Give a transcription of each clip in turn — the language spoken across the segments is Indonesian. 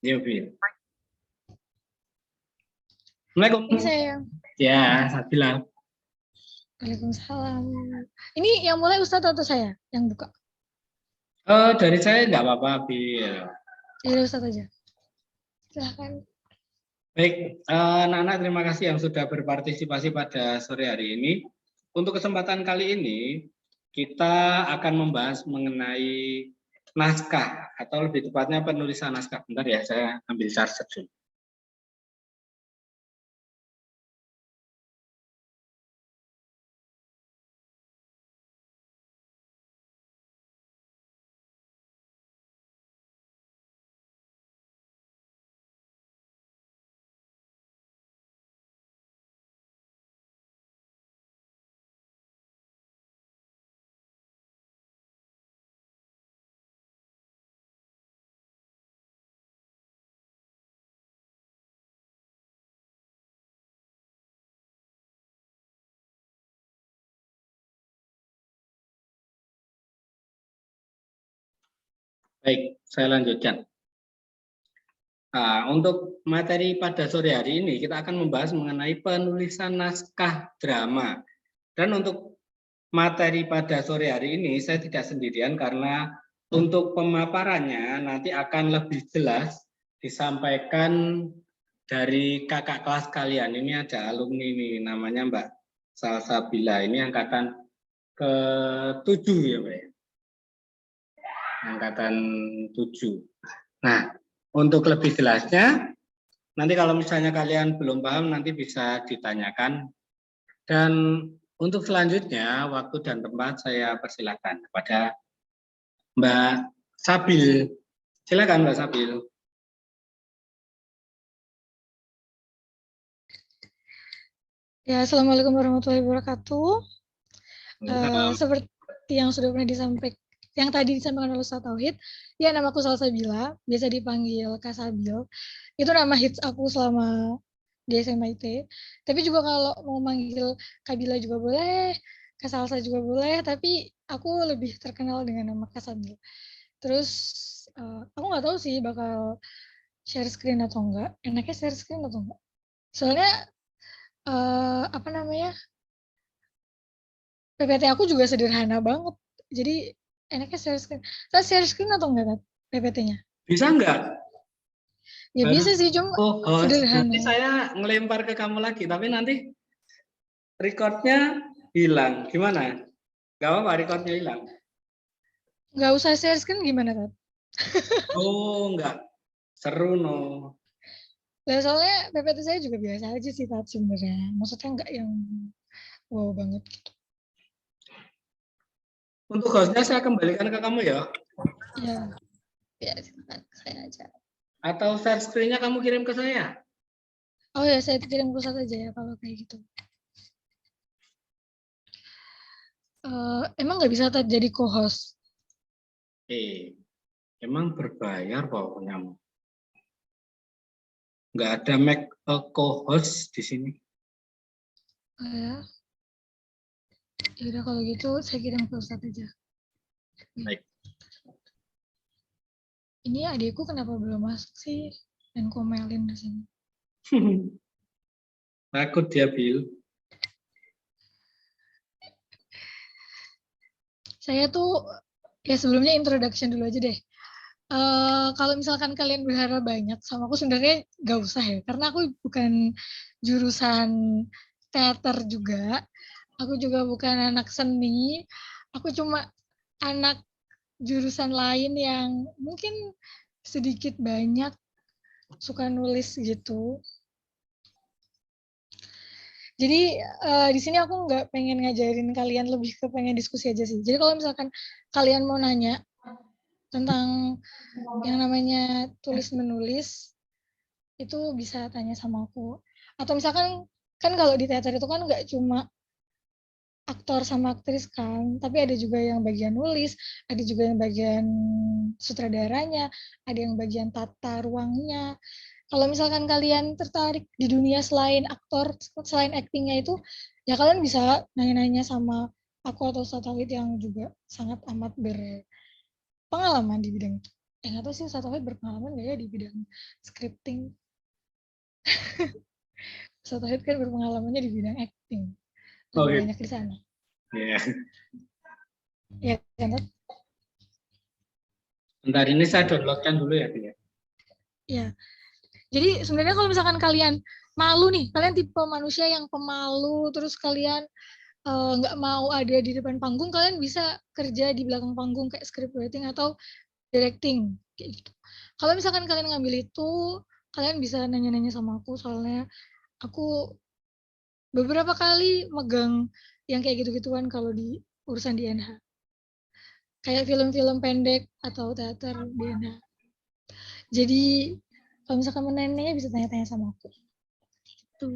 Iya, Bil. Assalamualaikum. Ini saya yang... Ya, saya bilang. Waalaikumsalam. Ini yang mulai Ustadz atau saya yang buka? Dari saya nggak apa-apa, Bil. Dari Ustadz aja. Silahkan. Baik, anak-anak terima kasih yang sudah berpartisipasi pada sore hari ini. Untuk kesempatan kali ini, kita akan membahas mengenai naskah, atau lebih tepatnya penulisan naskah. Bentar ya, saya ambil charger dulu. Baik, saya lanjutkan. Nah, untuk materi pada sore hari ini, kita akan membahas mengenai penulisan naskah drama. Dan untuk materi pada sore hari ini, saya tidak sendirian karena untuk pemaparannya nanti akan lebih jelas disampaikan dari kakak kelas kalian. Ini ada alumni ini, namanya Mbak Salsabila. Ini angkatan ke-7 ya, Mbak. Angkatan 7. Nah, untuk lebih jelasnya, nanti kalau misalnya kalian belum paham, nanti bisa ditanyakan. Dan untuk selanjutnya, waktu dan tempat saya persilakan kepada Mbak Sabil. Silakan Mbak Sabil. Ya, Assalamualaikum warahmatullahi wabarakatuh. Seperti yang sudah pernah disampaikan, yang tadi disampaikan oleh Ustaz Tauhid, ya namaku Salsabila, biasa dipanggil Kak Sabil. Itu nama hits aku selama di SMA IT. Tapi juga kalau mau manggil Kabila juga boleh, Kak Salsa juga boleh, tapi aku lebih terkenal dengan nama Kak Sabil. Terus aku nggak tahu sih bakal share screen atau enggak. Enaknya share screen atau enggak? Soalnya apa namanya? PPT aku juga sederhana banget. Jadi enaknya share screen. Saya share screen atau enggak PPT-nya? Bisa enggak? Ya bisa sih, cuma sederhana. Nanti saya ngelempar ke kamu lagi, tapi nanti recordnya hilang. Gimana? Gak apa-apa recordnya hilang. Nggak usah share screen gimana, Tat? Oh, enggak. Seru no. Nah, soalnya PPT saya juga biasa aja sih, Tat, sebenarnya. Maksudnya nggak yang wow banget gitu. Untuk hostnya saya kembalikan ke kamu ya. Ya silakan saya aja. Atau share screen-nya kamu kirim ke saya. Oh ya, saya kirim ke Ustaz aja ya kalau kayak gitu. Emang nggak bisa Tat jadi co-host? Emang berbayar pokoknya. Nggak ada make a co-host di sini. Oh ya. Ya udah kalau gitu saya kirim ke Ustaz aja. Baik. Ini adikku kenapa belum masuk sih dan komelin di sini? Takut dia, Bil. Saya tuh ya sebelumnya introduction dulu aja deh. Kalau misalkan kalian berharap banyak sama aku sebenarnya gak usah ya, karena aku bukan jurusan teater juga, aku juga bukan anak seni, aku cuma anak jurusan lain yang mungkin sedikit banyak suka nulis gitu. Jadi di sini aku nggak pengen ngajarin kalian, lebih ke pengen diskusi aja sih. Jadi kalau misalkan kalian mau nanya tentang yang namanya tulis menulis, itu bisa tanya sama aku. Atau misalkan kan kalau di teater itu kan nggak cuma aktor sama aktris kan, tapi ada juga yang bagian nulis, ada juga yang bagian sutradaranya, ada yang bagian tata ruangnya. Kalau misalkan kalian tertarik di dunia selain aktor, selain aktingnya itu, ya kalian bisa nanya-nanya sama aku atau Ustaz Tauhid yang juga sangat amat berpengalaman di bidang itu. nggak tahu sih Ustaz Tauhid berpengalaman nggak ya di bidang scripting. Ustaz Tauhid kan berpengalamannya di bidang acting, Oh lebih gitu. banyak di sana. Ya. Ya kan Tat? Bentar ini saya downloadkan dulu ya, Tia. Ya. Jadi sebenarnya kalau misalkan kalian malu nih, kalian tipe manusia yang pemalu, terus kalian nggak mau ada di depan panggung, kalian bisa kerja di belakang panggung kayak scriptwriting atau directing kayak gitu. Kalau misalkan kalian ngambil itu, kalian bisa nanya-nanya sama aku, soalnya aku beberapa kali megang yang kayak gitu-gituan kalau di urusan di NH. Kayak film-film pendek atau teater di NH. Jadi kalau misalkan mau nanya bisa tanya-tanya sama aku. Itu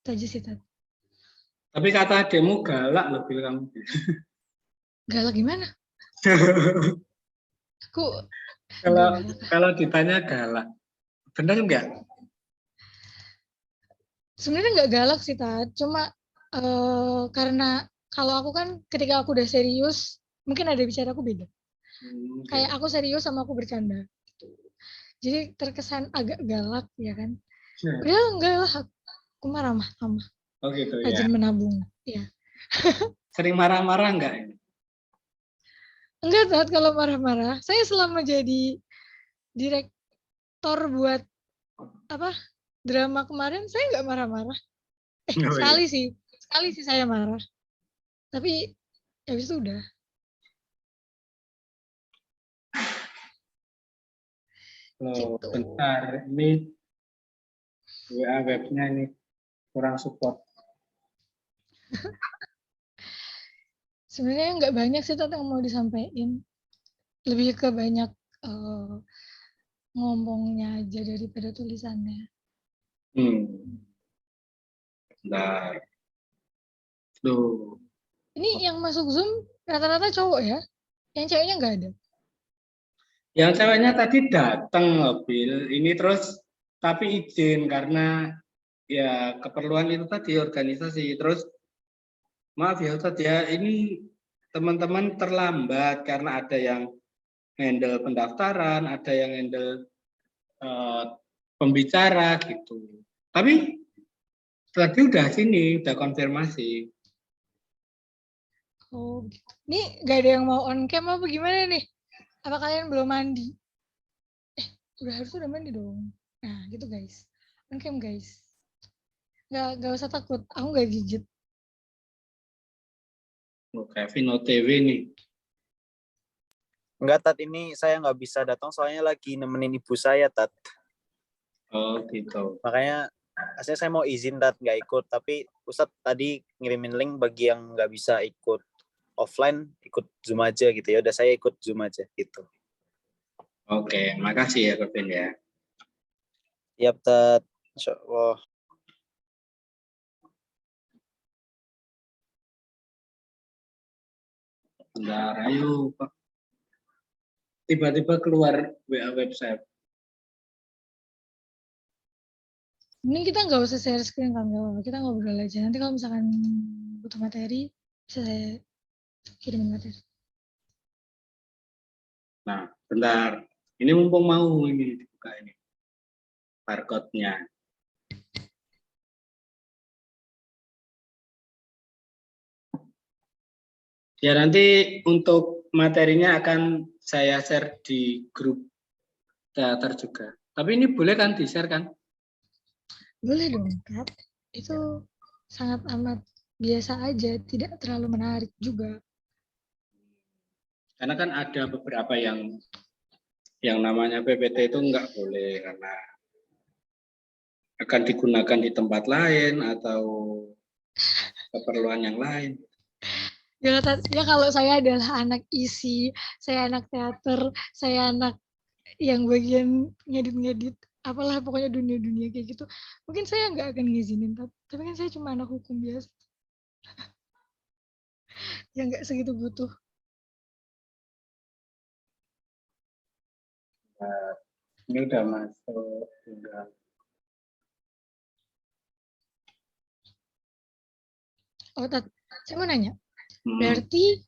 aja sih tadi. Tapi kata ademu galak loh Bil, kamu. Galak gimana? Aku Kalau enggak galak. kalau ditanya galak, benar nggak? Sebenarnya nggak galak sih Tat, cuma karena kalau aku kan ketika aku udah serius, mungkin ada bicara aku beda. Kayak Gitu. aku serius sama aku bercanda. Jadi terkesan agak galak ya kan. Padahal enggak lah, aku marah-marah, Oh gitu ya. rajin menabung. Ya. Sering marah-marah nggak ini? Enggak Tat, kalau marah-marah. Saya selama jadi direktor buat apa drama kemarin, saya nggak marah-marah. Oh iya. Sekali sih saya marah. Tapi habis itu udah. Oh, Gitu. bentar, ini WA webnya ini kurang support. Sebenarnya nggak banyak sih Tat yang mau disampaikan. Lebih ke banyak eh, ngomongnya aja daripada tulisannya. Hmm, bentar. Duh. Ini yang masuk Zoom rata-rata cowok ya? Yang ceweknya nggak ada. Yang ceweknya tadi datang mobil, ini terus tapi izin karena ya keperluan itu tadi organisasi. Terus maaf ya Ustadz ya, ini teman-teman terlambat karena ada yang handle pendaftaran, ada yang handle eh, pembicara gitu. Tapi tadi udah sini, udah konfirmasi. Oh, gitu. Ini nggak ada yang mau on cam apa gimana nih? Apa kalian belum mandi? Udah mandi dong. Nah, gitu guys. On cam guys. Nggak usah takut. Aku nggak gigit. Oh, Kevin OTW nih. Enggak, Tat, ini saya nggak bisa datang soalnya lagi nemenin ibu saya, Tat. Oh gitu. Makanya aslinya saya mau izin, Tat, nggak ikut. Tapi Ustadz tadi ngirimin link bagi yang nggak bisa ikut offline, ikut Zoom aja gitu ya. Udah saya ikut Zoom aja gitu. Oke, makasih ya Kevin ya. Yap, Tat. Insya Allah. Bentar, ayo Pak. Tiba-tiba keluar WA website. Ini kita nggak usah share screen kan, nggak apa-apa. Kita ngobrol aja. Nanti kalau misalkan butuh materi, bisa saya kirimin materi. Nah, bentar. Ini mumpung mau ini dibuka ini barcode-nya. Ya nanti untuk materinya akan saya share di grup teater juga. Tapi ini boleh kan di-share kan? Boleh dong, Kat. Itu sangat amat biasa aja, tidak terlalu menarik juga. Karena kan ada beberapa yang namanya PPT itu enggak boleh karena akan digunakan di tempat lain atau keperluan yang lain. Ya, ya kalau saya adalah anak isi, saya anak teater, saya anak yang bagian ngedit-ngedit, apalah pokoknya dunia-dunia kayak gitu. Mungkin saya nggak akan ngizinin, tapi kan saya cuma anak hukum biasa, yang nggak segitu butuh. Nah, ini udah masuk tinggal. Oh, saya mau nanya, berarti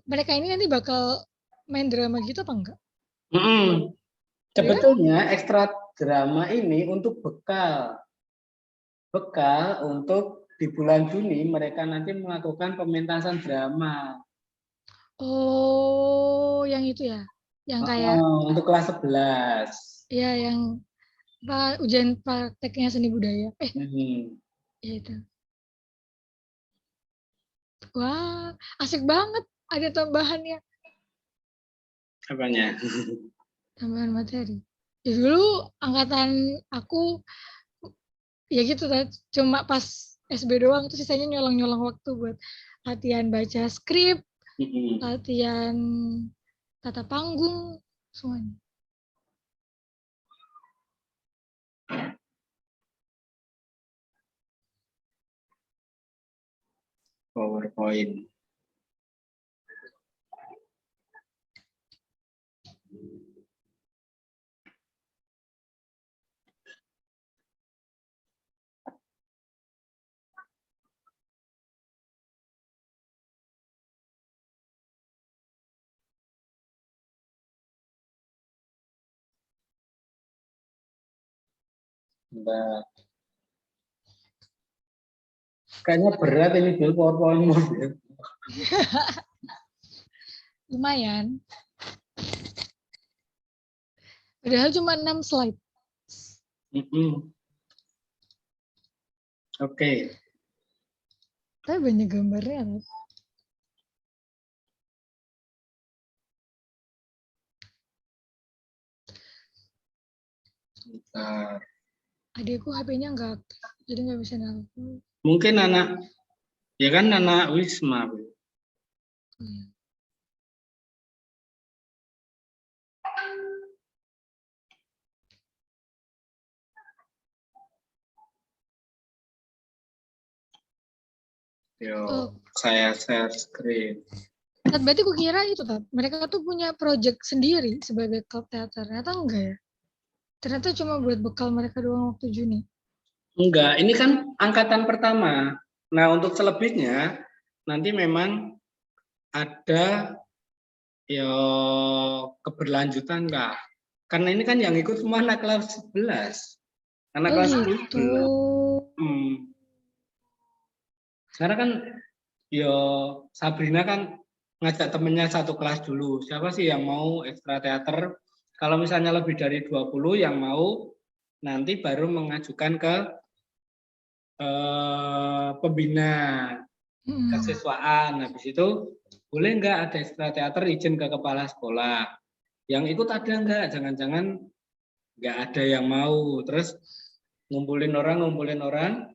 mereka ini nanti bakal main drama gitu apa enggak? Mm-mm. Sebetulnya ekstra drama ini untuk bekal untuk di bulan Juni mereka nanti melakukan pementasan drama. Oh, yang itu ya, yang kayak Untuk kelas 11. ya yang ujian prakteknya seni budaya. Hmm. Ya itu. Wah, asik banget. Ada tambahannya, Apanya? tambahan materi. Ya dulu angkatan aku ya gitu kan, cuma pas SB doang tuh sisanya nyolong-nyolong waktu buat latihan baca skrip, Mm-mm. latihan tata panggung, semuanya. PowerPoint. Nah, kayaknya berat ini Bill PowerPoint model. Lumayan. Padahal cuma 6 slide. Mm-mm. Oke. Tapi banyak gambarnya kan? Bentar. Adikku HP-nya nggak aktif, jadi nggak bisa nelfon. Mungkin ya kan anak Wisma. Bu. Iya. Yo, Oh, saya share screen. berarti kukira itu kan mereka tuh punya project sendiri sebagai klub teater. Ternyata enggak ya. Ternyata cuma buat bekal mereka doang waktu Juni. Enggak, ini kan angkatan pertama. Nah, untuk selebihnya nanti memang ada ya keberlanjutan Kak. Karena ini kan yang ikut semua anak kelas 11. Anak Oh kelas gitu. 12. Karena kan yo Sabrina kan ngajak temennya satu kelas dulu. Siapa sih yang mau ekstra teater? Kalau misalnya lebih dari 20 yang mau nanti baru mengajukan ke pembina kesiswaan. Habis itu boleh nggak ada ekstra teater izin ke kepala sekolah. Yang ikut ada nggak? Jangan-jangan nggak ada yang mau. Terus ngumpulin orang.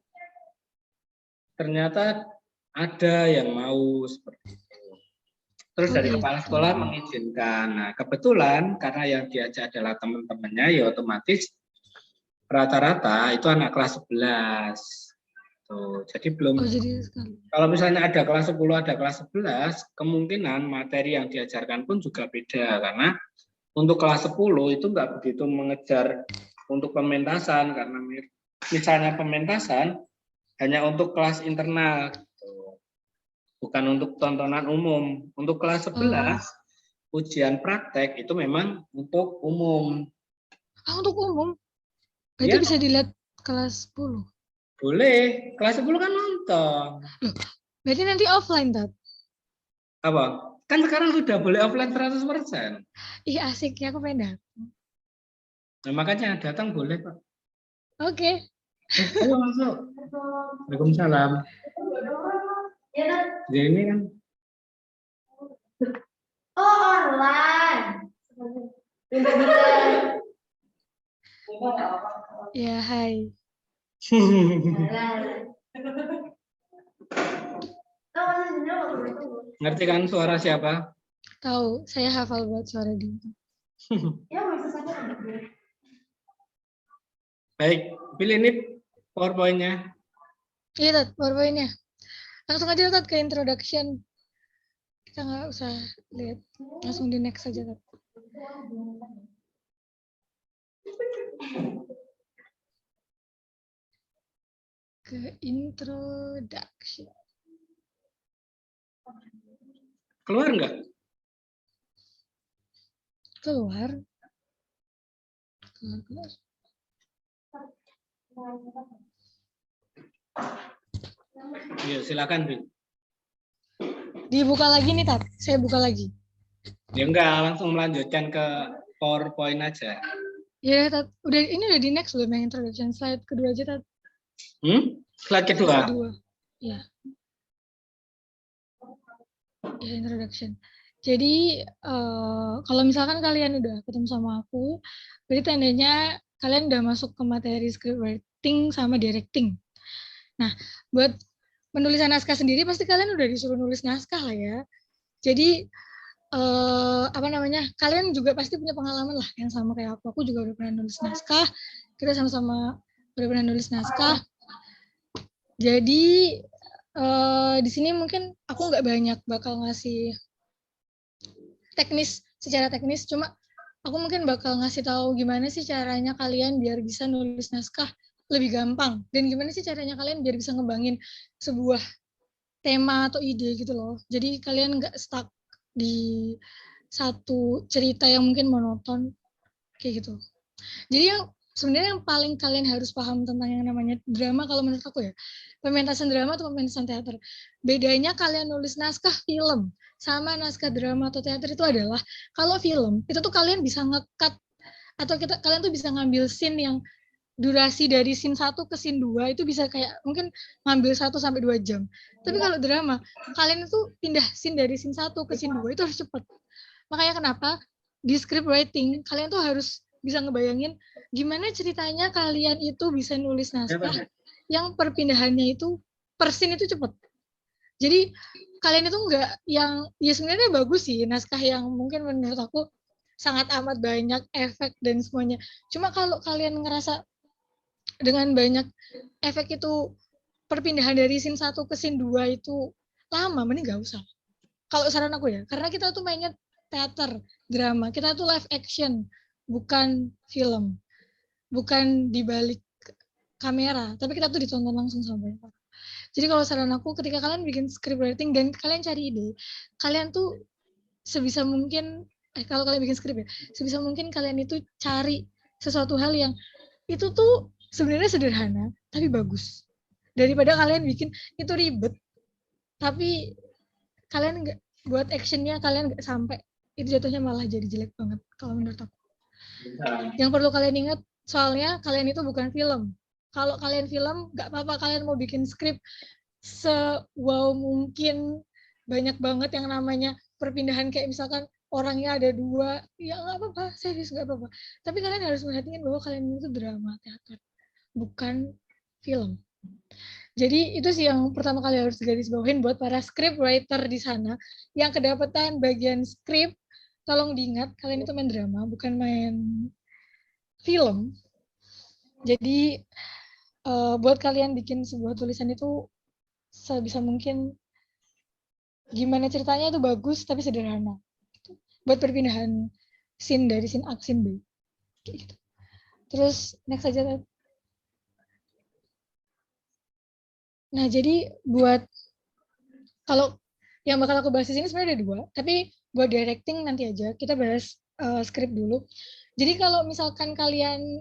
Ternyata ada yang mau seperti itu. Terus Oh dari kepala gitu. sekolah mengizinkan. Nah, kebetulan karena yang diajak adalah teman-temannya, ya otomatis rata-rata itu anak kelas 11. Tuh, jadi belum. Oh jadi sekali. Kalau misalnya ada kelas 10, ada kelas 11, kemungkinan materi yang diajarkan pun juga beda. Karena untuk kelas 10 itu nggak begitu mengejar untuk pementasan. Karena misalnya pementasan hanya untuk kelas internal. Gitu. Bukan untuk tontonan umum. Untuk kelas 11, ujian praktek itu memang untuk umum. Untuk umum. Berarti Ya, bisa dilihat kelas 10. boleh. Kelas 10 kan nonton. Loh, berarti nanti offline, Tat? Apa? Kan sekarang sudah boleh offline 100%. Ih asik ya, aku pengen datang. Nah, makanya datang boleh, Pak. Oke. Ayo masuk. Waalaikumsalam. Ya ini kan. Oh, online. Ya, hai. Ngerti kan suara siapa? Tahu, saya hafal buat suara dia. Baik, pilih ini PowerPoint-nya. Iya, Tat, powerpoint-nya. Langsung aja, Tat, ke introduction. Kita nggak usah lihat. Langsung di next aja, Tat. Ke introduction. Keluar nggak? Keluar. Ya, silakan, Bin. Dibuka lagi nih, Tat. Saya buka lagi. Ya enggak, langsung melanjutkan ke PowerPoint aja. Ya, Tat. Ini udah di next belum yang introduction. Slide kedua aja, Tat. Slide kedua. Slide kedua. Ya. Ya, introduction. Jadi, kalau misalkan kalian udah ketemu sama aku, berarti tandanya kalian udah masuk ke materi scriptwriting sama directing. Nah, buat penulisan naskah sendiri pasti kalian udah disuruh nulis naskah lah ya. Jadi, kalian juga pasti punya pengalaman lah yang sama kayak aku. Aku juga udah pernah nulis naskah. Kita sama-sama udah pernah nulis naskah. Jadi, di sini mungkin aku nggak banyak bakal ngasih secara teknis, cuma aku mungkin bakal ngasih tahu gimana sih caranya kalian biar bisa nulis naskah lebih gampang, dan gimana sih caranya kalian biar bisa ngembangin sebuah tema atau ide gitu loh. Jadi kalian nggak stuck di satu cerita yang mungkin monoton kayak gitu. Jadi sebenarnya yang paling kalian harus paham tentang yang namanya drama, kalau menurut aku ya, pementasan drama atau pementasan teater. Bedanya kalian nulis naskah film sama naskah drama atau teater itu adalah, kalau film itu tuh kalian bisa nge-cut atau kalian tuh bisa ngambil scene yang durasi dari scene 1 ke scene 2 itu bisa kayak mungkin ngambil 1 sampai 2 jam. Tapi kalau drama, kalian itu pindah scene dari scene 1 ke scene 2 itu harus cepat. Makanya kenapa di script writing kalian tuh harus bisa ngebayangin gimana ceritanya kalian itu bisa nulis naskah yang perpindahannya itu per scene itu cepat. Jadi kalian itu enggak yang, ya sebenarnya bagus sih naskah yang mungkin menurut aku sangat amat banyak efek dan semuanya. Cuma kalau kalian ngerasa dengan banyak efek itu perpindahan dari scene 1 ke scene 2 itu lama, mending gak usah. Kalau saran aku ya, karena kita tuh mainnya teater, drama, kita tuh live action, bukan film, bukan di balik kamera, tapi kita tuh ditonton langsung sama banyak orang. Jadi kalau saran aku, ketika kalian bikin script writing dan kalian cari ide, kalian tuh sebisa mungkin, kalau kalian bikin script ya, sebisa mungkin kalian itu cari sesuatu hal yang itu tuh sebenarnya sederhana, tapi bagus. Daripada kalian bikin itu ribet, tapi kalian nggak buat actionnya, kalian nggak sampai, itu jatuhnya malah jadi jelek banget kalau menurut aku. Yang perlu kalian ingat, soalnya kalian itu bukan film. Kalau kalian film, nggak apa-apa kalian mau bikin skrip se-wow mungkin, banyak banget yang namanya perpindahan, kayak misalkan orangnya ada 2, ya nggak apa-apa, serius nggak apa-apa. Tapi kalian harus perhatikan bahwa kalian itu drama teater, bukan film. Jadi itu sih yang pertama kali harus garis bawahin buat para script writer di sana yang kedapatan bagian skrip. Tolong diingat, kalian itu main drama, bukan main film. Jadi buat kalian bikin sebuah tulisan itu sebisa mungkin gimana ceritanya itu bagus tapi sederhana. Buat perpindahan scene dari scene A ke scene B. Gitu. Terus next aja. Nah, jadi buat kalau yang bakal aku bahas di sini sebenarnya ada 2, tapi buat directing nanti aja, kita bahas script dulu. Jadi kalau misalkan kalian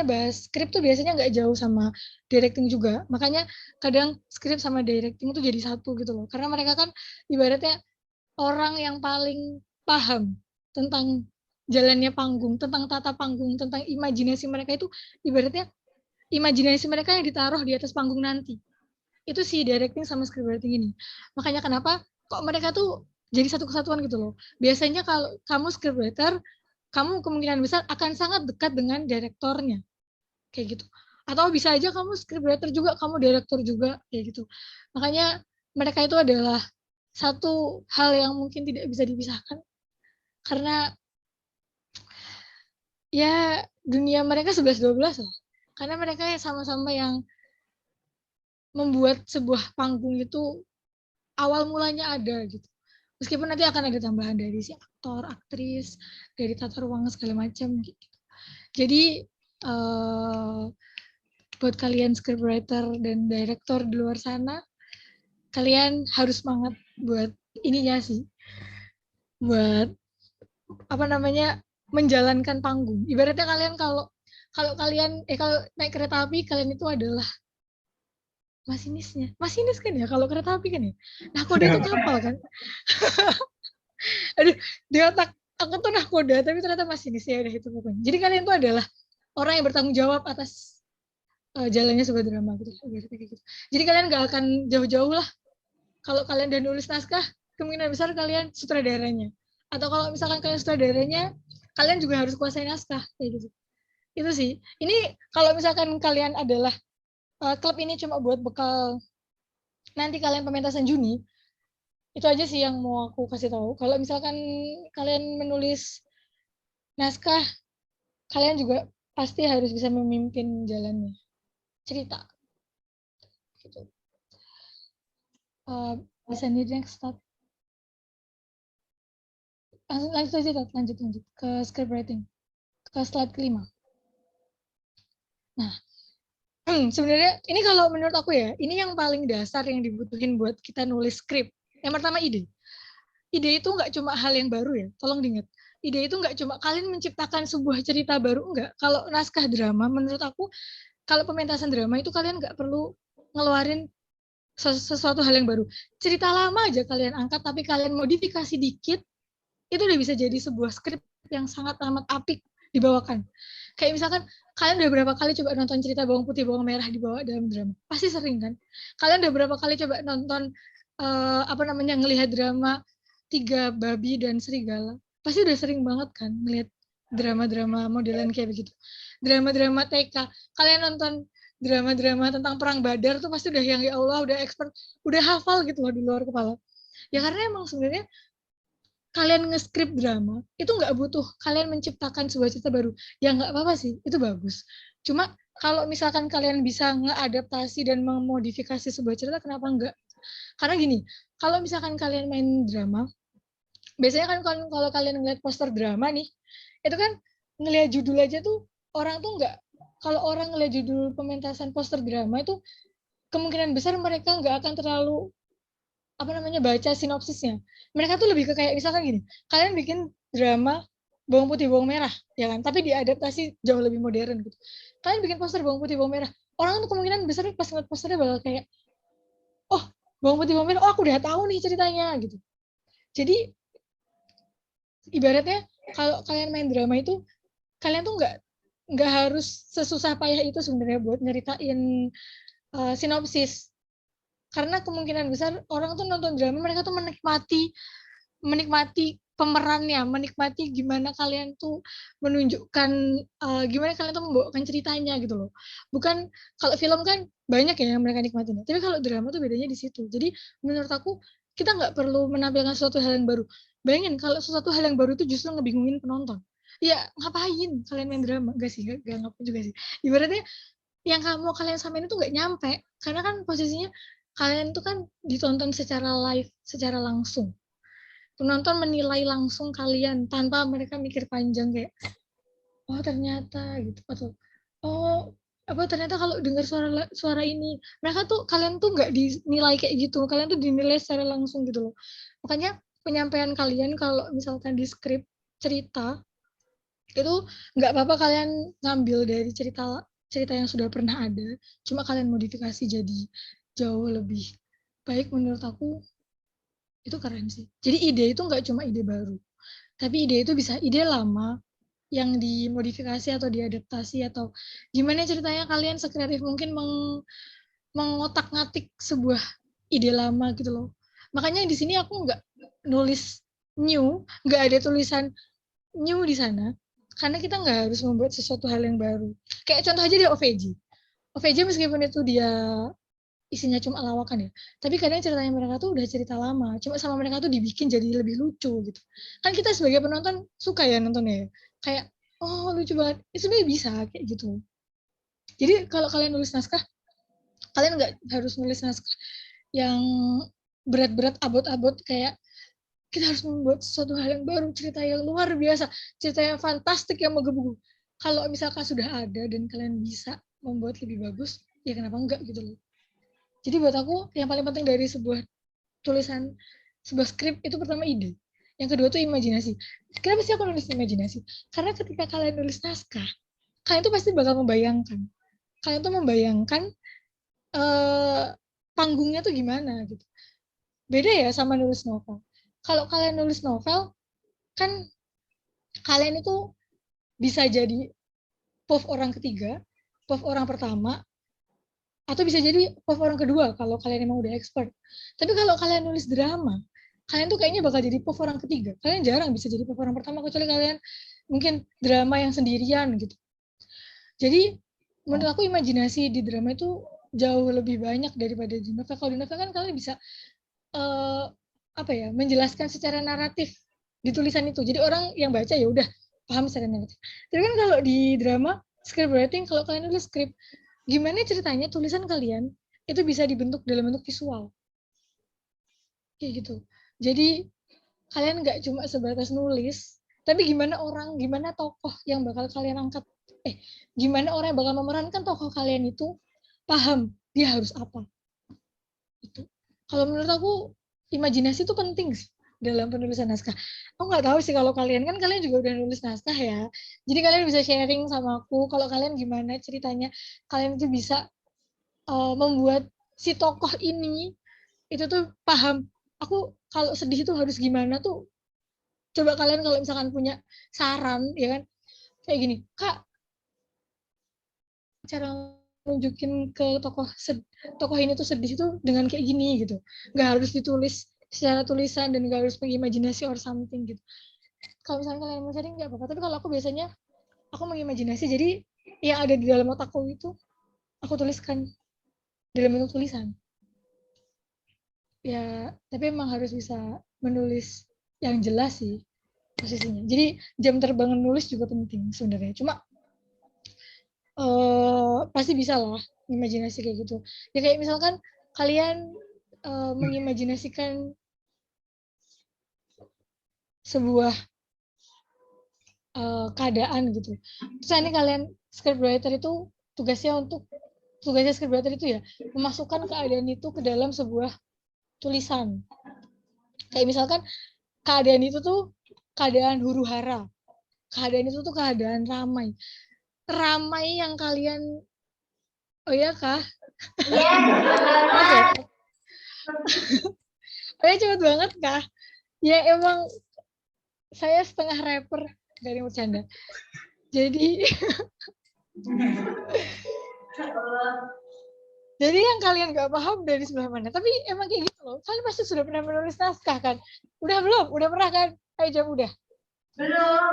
bahas script tuh biasanya nggak jauh sama directing juga. Makanya kadang script sama directing itu jadi satu gitu loh. Karena mereka kan ibaratnya orang yang paling paham tentang jalannya panggung, tentang tata panggung, tentang imajinasi mereka itu, ibaratnya imajinasi mereka yang ditaruh di atas panggung nanti. Itu si directing sama scriptwriting ini. Makanya kenapa kok mereka tuh jadi satu kesatuan gitu loh. Biasanya kalau kamu scriptwriter, kamu kemungkinan besar akan sangat dekat dengan direktornya. Kayak gitu. Atau bisa aja kamu scriptwriter juga, kamu direktur juga, kayak gitu. Makanya mereka itu adalah satu hal yang mungkin tidak bisa dipisahkan. Karena ya dunia mereka 11-12 lah. Karena mereka sama-sama yang membuat sebuah panggung itu awal mulanya ada gitu. Meskipun nanti akan ada tambahan dari si aktor, aktris, dari tata ruang segala macam gitu. Jadi buat kalian scriptwriter dan director di luar sana, kalian harus semangat buat ininya sih, buat apa namanya, menjalankan panggung. Ibaratnya kalian kalau kalau naik kereta api, kalian itu adalah masinisnya. Masinis kan ya kalau kereta api kan ya. Nahkoda itu kapal kan. Aduh, di otak aku tuh nahkoda tapi ternyata masinis, ya udah itu pokoknya. Jadi kalian itu adalah orang yang bertanggung jawab atas jalannya sebuah drama gitu. Jadi kalian gak akan jauh-jauh lah. Kalau kalian udah nulis naskah, kemungkinan besar kalian sutradaranya. Atau kalau misalkan kalian sutradaranya, kalian juga harus kuasai naskah kayak gitu. Itu sih. Ini kalau misalkan kalian adalah klub ini cuma buat bekal nanti kalian pementasan Juni, itu aja sih yang mau aku kasih tahu. Kalau misalkan kalian menulis naskah, kalian juga pasti harus bisa memimpin jalannya cerita. Gitu. Bisa nih next start. Lanjut aja, lanjut ke script writing, ke slide kelima. Nah, sebenarnya ini kalau menurut aku ya, ini yang paling dasar yang dibutuhin buat kita nulis skrip. Yang pertama ide. Ide itu nggak cuma hal yang baru ya, tolong diingat. Ide itu nggak cuma kalian menciptakan sebuah cerita baru, enggak. Kalau naskah drama, menurut aku, kalau pementasan drama itu kalian nggak perlu ngeluarin sesuatu hal yang baru. Cerita lama aja kalian angkat, tapi kalian modifikasi dikit, itu udah bisa jadi sebuah skrip yang sangat amat apik dibawakan. Kayak misalkan kalian udah berapa kali coba nonton cerita Bawang Putih Bawang Merah dibawa dalam drama? Pasti sering kan? Kalian udah berapa kali coba nonton ngelihat drama Tiga Babi dan Serigala? Pasti udah sering banget kan ngelihat drama-drama modelan kayak begitu. Drama-drama TK. Kalian nonton drama-drama tentang perang Badar tuh pasti udah yang ya Allah udah expert, udah hafal gitu loh di luar kepala. Ya karena emang sebenarnya kalian nge-script drama, itu nggak butuh kalian menciptakan sebuah cerita baru. Ya nggak apa-apa sih, itu bagus. Cuma kalau misalkan kalian bisa ngeadaptasi dan memodifikasi sebuah cerita, kenapa enggak? Karena gini, kalau misalkan kalian main drama, biasanya kan kalau kalian ngeliat poster drama nih, itu kan ngeliat judul aja tuh, orang tuh nggak, kalau orang ngeliat judul pementasan poster drama itu, kemungkinan besar mereka nggak akan terlalu baca sinopsisnya. Mereka tuh lebih ke kayak misalkan gini, kalian bikin drama Bawang Putih Bawang Merah, ya kan? Tapi diadaptasi jauh lebih modern gitu. Kalian bikin poster Bawang Putih Bawang Merah, orang tuh kemungkinan besar pas ngeliat posternya bakal kayak, oh Bawang Putih Bawang Merah, oh aku udah tahu nih ceritanya gitu. Jadi ibaratnya kalau kalian main drama itu, kalian tuh nggak harus sesusah payah itu sebenarnya buat nyeritain sinopsis. Karena kemungkinan besar orang tuh nonton drama, mereka tuh menikmati pemerannya, menikmati gimana kalian tuh menunjukkan gimana kalian tuh membawakan ceritanya gitu loh. Bukan kalau film kan banyak ya yang mereka nikmatin. Tapi kalau drama tuh bedanya di situ. Jadi menurut aku kita nggak perlu menampilkan sesuatu hal yang baru. Bayangin kalau sesuatu hal yang baru itu justru ngebingungin penonton. Ya ngapain kalian main drama? Gak sih, gak ngapain juga sih. Ibaratnya yang kalian samain itu nggak nyampe. Karena kan posisinya kalian tuh kan ditonton secara live, secara langsung. Penonton menilai langsung kalian tanpa mereka mikir panjang kayak, oh ternyata gitu, atau oh ternyata kalau dengar suara ini, mereka tuh kalian tuh nggak dinilai kayak gitu, kalian tuh dinilai secara langsung gitu loh. Makanya penyampaian kalian kalau misalkan di skrip cerita itu nggak apa-apa kalian ngambil dari cerita yang sudah pernah ada, cuma kalian modifikasi jadi jauh lebih baik. Menurut aku itu keren sih. Jadi ide itu nggak cuma ide baru, tapi ide itu bisa ide lama yang dimodifikasi atau diadaptasi, atau gimana ceritanya kalian sekreatif mungkin mengotak-ngatik sebuah ide lama gitu loh. Makanya di sini aku nggak nulis new, nggak ada tulisan new di sana, karena kita nggak harus membuat sesuatu hal yang baru. Kayak contoh aja dia OVJ. OVJ meskipun itu dia isinya cuma lawakan ya, tapi kadang ceritanya mereka tuh udah cerita lama, cuma sama mereka tuh dibikin jadi lebih lucu gitu. Kan kita sebagai penonton suka ya nontonnya ya, kayak oh lucu banget, itu sebenarnya bisa kayak gitu. Jadi kalau kalian nulis naskah, kalian nggak harus nulis naskah yang berat-berat abot-abot kayak kita harus membuat sesuatu hal yang baru, cerita yang luar biasa, cerita yang fantastik yang menggebu-gebu. Kalau misalkan sudah ada dan kalian bisa membuat lebih bagus, ya kenapa enggak gitu loh. Jadi buat aku yang paling penting dari sebuah tulisan Sebuah skrip itu pertama ide. Yang kedua tuh imajinasi. Kenapa sih aku nulis imajinasi? Karena ketika kalian nulis naskah, kalian tuh pasti bakal membayangkan. Kalian tuh membayangkan panggungnya tuh gimana gitu. Beda ya sama nulis novel. Kalau kalian nulis novel, kan kalian itu bisa jadi POV orang ketiga, POV orang pertama, atau bisa jadi POV orang kedua kalau kalian emang udah expert. Tapi kalau kalian nulis drama, kalian tuh kayaknya bakal jadi POV orang ketiga. Kalian jarang bisa jadi POV orang pertama kecuali kalian mungkin drama yang sendirian gitu. Jadi menurut aku imajinasi di drama itu jauh lebih banyak daripada di novel. Kalau di novel kan kalian bisa menjelaskan secara naratif di tulisan itu. Jadi orang yang baca ya udah paham secara naratif. Tapi kan kalau di drama script writing, kalau kalian nulis skrip, gimana ceritanya tulisan kalian itu bisa dibentuk dalam bentuk visual. Kayak gitu. Jadi kalian nggak cuma sebatas nulis, tapi gimana tokoh yang bakal kalian angkat. Gimana orang yang bakal memerankan tokoh kalian itu paham dia harus apa. Itu. Kalau menurut aku imajinasi itu penting sih dalam penulisan naskah. Aku nggak tahu sih kalau kalian, kan kalian juga udah nulis naskah ya. Jadi kalian bisa sharing sama aku kalau kalian gimana ceritanya kalian itu bisa membuat si tokoh ini itu tuh paham. Aku kalau sedih itu harus gimana tuh. Coba kalian kalau misalkan punya saran, ya kan, kayak gini, Kak, cara nunjukin ke tokoh ini tuh sedih itu dengan kayak gini gitu. Nggak harus ditulis secara tulisan dan nggak harus mengimajinasi or something gitu. Kalau misalnya kalian mau sharing nggak apa-apa, tapi kalau aku biasanya aku mengimajinasi, jadi yang ada di dalam otakku itu aku tuliskan dalam bentuk tulisan. Ya, tapi emang harus bisa menulis yang jelas sih posisinya. Jadi jam terbang nulis juga penting sebenarnya. Cuma pasti bisa lah imajinasi kayak gitu. Ya kayak misalkan kalian mengimajinasikan sebuah keadaan gitu. Terus ini kalian scriptwriter itu tugasnya scriptwriter itu ya memasukkan keadaan itu ke dalam sebuah tulisan. Kayak misalkan keadaan itu tuh keadaan huru-hara. Keadaan itu tuh keadaan ramai. Ramai yang kalian, oh ya kah? Yes. Oh ya cepet banget kah? Ya emang saya setengah rapper dari bercanda. Jadi jadi yang kalian gak paham dari sebelah mana. Tapi emang kayak gitu loh. Kalian pasti sudah pernah menulis naskah kan? Udah belum? Udah pernah kan? Ayo jawab udah. Belum.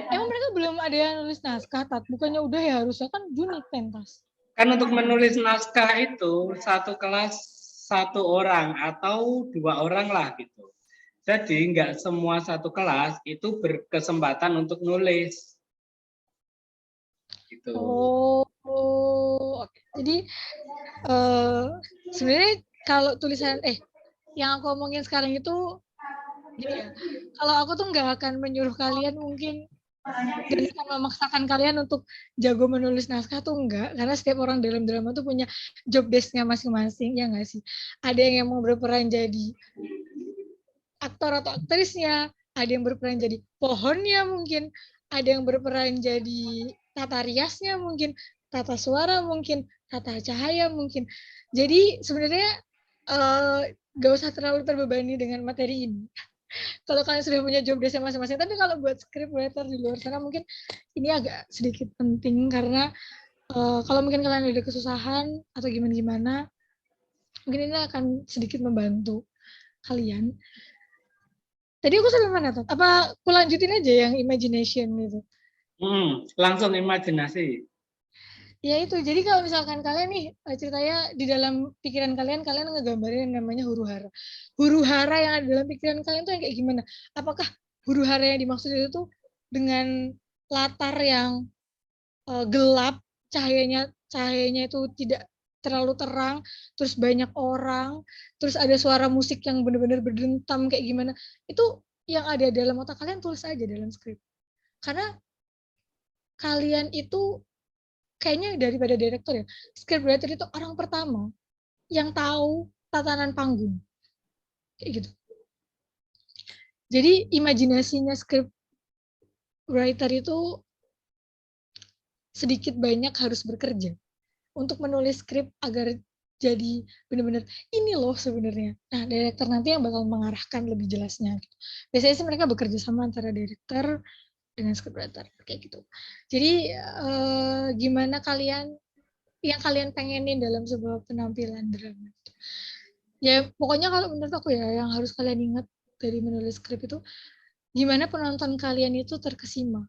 Emang mereka belum ada yang nulis naskah, Tat? Bukannya udah ya, harusnya kan Juni pentas. Kan untuk menulis naskah itu satu kelas satu orang atau 2 orang lah gitu. Jadi nggak semua satu kelas itu berkesempatan untuk nulis. Gitu. Oh, oke. Jadi sebenarnya kalau tulisan yang aku omongin sekarang itu gini ya. Kalau aku tuh nggak akan menyuruh kalian mungkin dan akan memaksakan kalian untuk jago menulis naskah tuh enggak, karena setiap orang dalam drama tuh punya job desk-nya masing-masing, ya nggak sih? Ada yang mau berperan jadi aktor atau aktrisnya, ada yang berperan jadi pohonnya mungkin, ada yang berperan jadi tata riasnya mungkin, tata suara mungkin, tata cahaya mungkin. Jadi sebenarnya gak usah terlalu terbebani dengan materi ini. Kalau kalian sudah punya job desk masing-masing, tapi kalau buat scriptwriter di luar sana mungkin ini agak sedikit penting karena kalau mungkin kalian ada kesusahan atau gimana-gimana, mungkin ini akan sedikit membantu kalian. Tadi aku sampai mana tuh? Apa aku lanjutin aja yang imagination itu? Langsung imajinasi. Ya itu, jadi kalau misalkan kalian nih ceritanya di dalam pikiran kalian ngegambarin yang namanya huru-hara. Huru-hara yang ada dalam pikiran kalian tuh yang kayak gimana? Apakah huru-hara yang dimaksud itu tuh dengan latar yang gelap, cahayanya itu tidak terlalu terang, terus banyak orang, terus ada suara musik yang benar-benar berdentam kayak gimana? Itu yang ada dalam otak kalian tulis aja dalam skrip. Karena kalian itu kayaknya daripada direktur ya, scriptwriter itu orang pertama yang tahu tatanan panggung. Kayak gitu. Jadi imajinasinya script writer itu sedikit banyak harus bekerja untuk menulis skrip agar jadi benar-benar ini loh sebenarnya. Nah, director nanti yang bakal mengarahkan lebih jelasnya. Gitu. Biasanya sih mereka bekerja sama antara director dengan scriptwriter kayak gitu. Jadi gimana yang kalian pengenin dalam sebuah penampilan drama? Ya pokoknya kalau menurut aku ya yang harus kalian ingat dari menulis skrip itu gimana penonton kalian itu terkesima.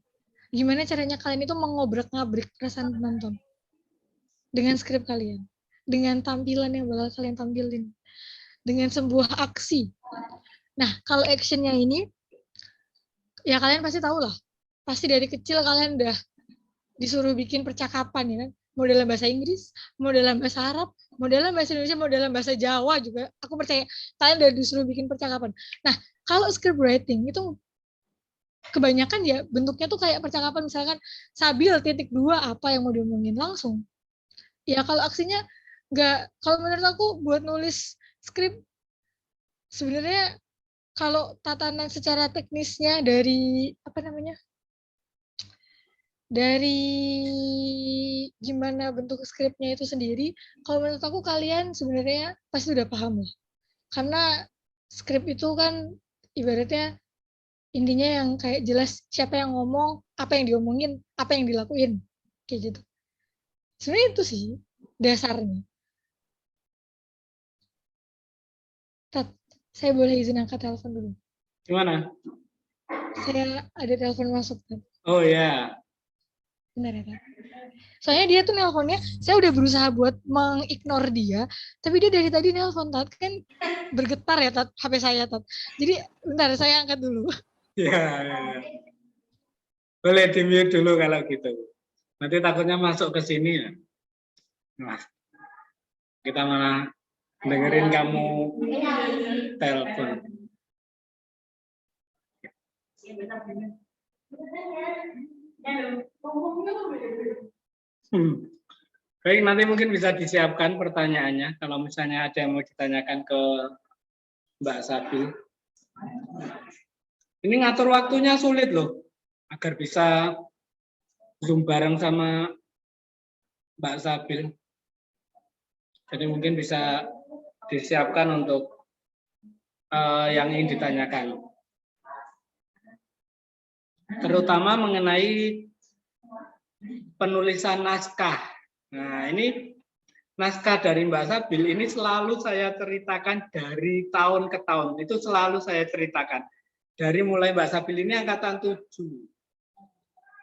Gimana caranya kalian itu mengobrak-ngabrik perasaan penonton dengan skrip kalian, dengan tampilan yang bakal kalian tampilin, dengan sebuah aksi. Nah, kalau actionnya ini, ya kalian pasti tahu lah. Pasti dari kecil kalian udah disuruh bikin percakapan ya kan. Mau dalam bahasa Inggris, mau dalam bahasa Arab, mau dalam bahasa Indonesia, mau dalam bahasa Jawa juga. Aku percaya kalian udah disuruh bikin percakapan. Nah, kalau script writing itu kebanyakan ya bentuknya tuh kayak percakapan misalkan Sabil titik 2 apa yang mau diomongin langsung. Ya kalau aksinya nggak, kalau menurut aku buat nulis skrip sebenarnya kalau tatanan secara teknisnya dari apa namanya? Dari gimana bentuk skripnya itu sendiri, kalau menurut aku kalian sebenarnya pasti udah paham lah. Karena skrip itu kan ibaratnya intinya yang kayak jelas siapa yang ngomong, apa yang diomongin, apa yang dilakuin, kayak gitu. Sebenarnya itu sih dasarnya. Tat, saya boleh izin angkat telepon dulu. Gimana? Saya ada telepon masuk, Tat. Oh ya. Benar ya, Tat? Soalnya dia tuh nelponnya, saya udah berusaha buat mengignore dia, tapi dia dari tadi nelpon, Tat. Kan bergetar ya, Tat, HP saya, Tat. Jadi bentar, saya angkat dulu. Ya. Boleh di-mute dulu kalau gitu. Nanti takutnya masuk ke sini ya. Nah, kita malah dengerin kamu telepon. Baik, nanti mungkin bisa disiapkan pertanyaannya. Kalau misalnya ada yang mau ditanyakan ke Mbak Sabil. Ini ngatur waktunya sulit loh, agar bisa Zoom bareng sama Mbak Sabil. Jadi mungkin bisa disiapkan untuk yang ingin ditanyakan. Terutama mengenai penulisan naskah. Nah, ini naskah dari Mbak Sabil ini selalu saya ceritakan dari tahun ke tahun. Itu selalu saya ceritakan. Dari mulai Mbak Sabil ini angkatan 7.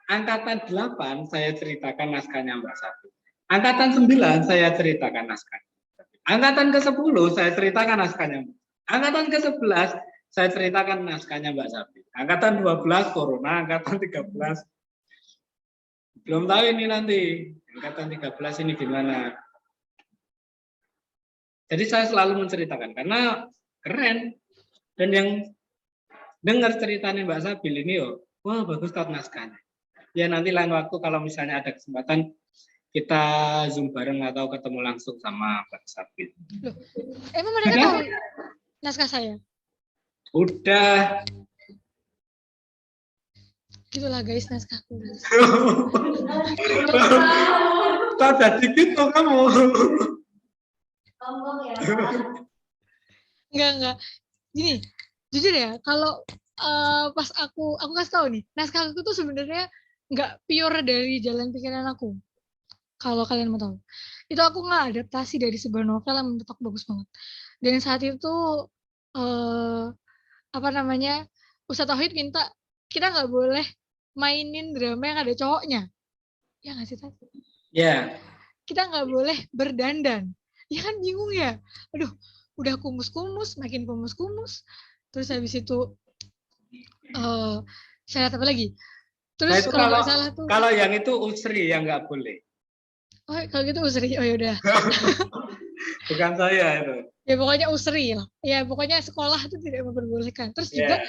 Angkatan 8 saya ceritakan naskahnya Mbak Sabil. Angkatan 9 saya ceritakan naskahnya. Angkatan ke-10 saya ceritakan naskahnya. Angkatan ke-11 saya ceritakan naskahnya Mbak Sabil. Angkatan 12 corona, angkatan 13 belum tahu ini nanti. Angkatan 13 ini gimana. Jadi saya selalu menceritakan karena keren. Dan yang dengar ceritanya Mbak Sabil ini, wah bagus Tat naskahnya. Ya nanti lain waktu kalau misalnya ada kesempatan kita Zoom bareng atau ketemu langsung sama Mbak Sabil. Loh, emang mereka tahu naskah saya? Udah. Gitulah guys naskahku. Tanda dikit tuh kamu. Enggak. Gini, jujur ya, kalau pas aku kasih tahu nih, naskah aku tuh sebenarnya nggak pure dari jalan pikiran aku. Kalau kalian mau tahu, itu aku nggak adaptasi dari sebuah novel yang menurut aku bagus banget. Dan saat itu apa namanya, Ustadz Tauhid minta kita nggak boleh mainin drama yang ada cowoknya, ya nggak sih Tat? Ya. Kita nggak boleh berdandan, ya kan bingung ya. Aduh, udah kumus-kumus, makin kumus-kumus. Terus habis itu syarat apa lagi? Terus Nah, kalau nggak salah tuh. Kalau yang itu usri yang nggak boleh. Oh kalau gitu usri, oh yaudah. Bukan saya itu. Ya pokoknya usri lah. Ya pokoknya sekolah itu tidak memperbolehkan. Terus juga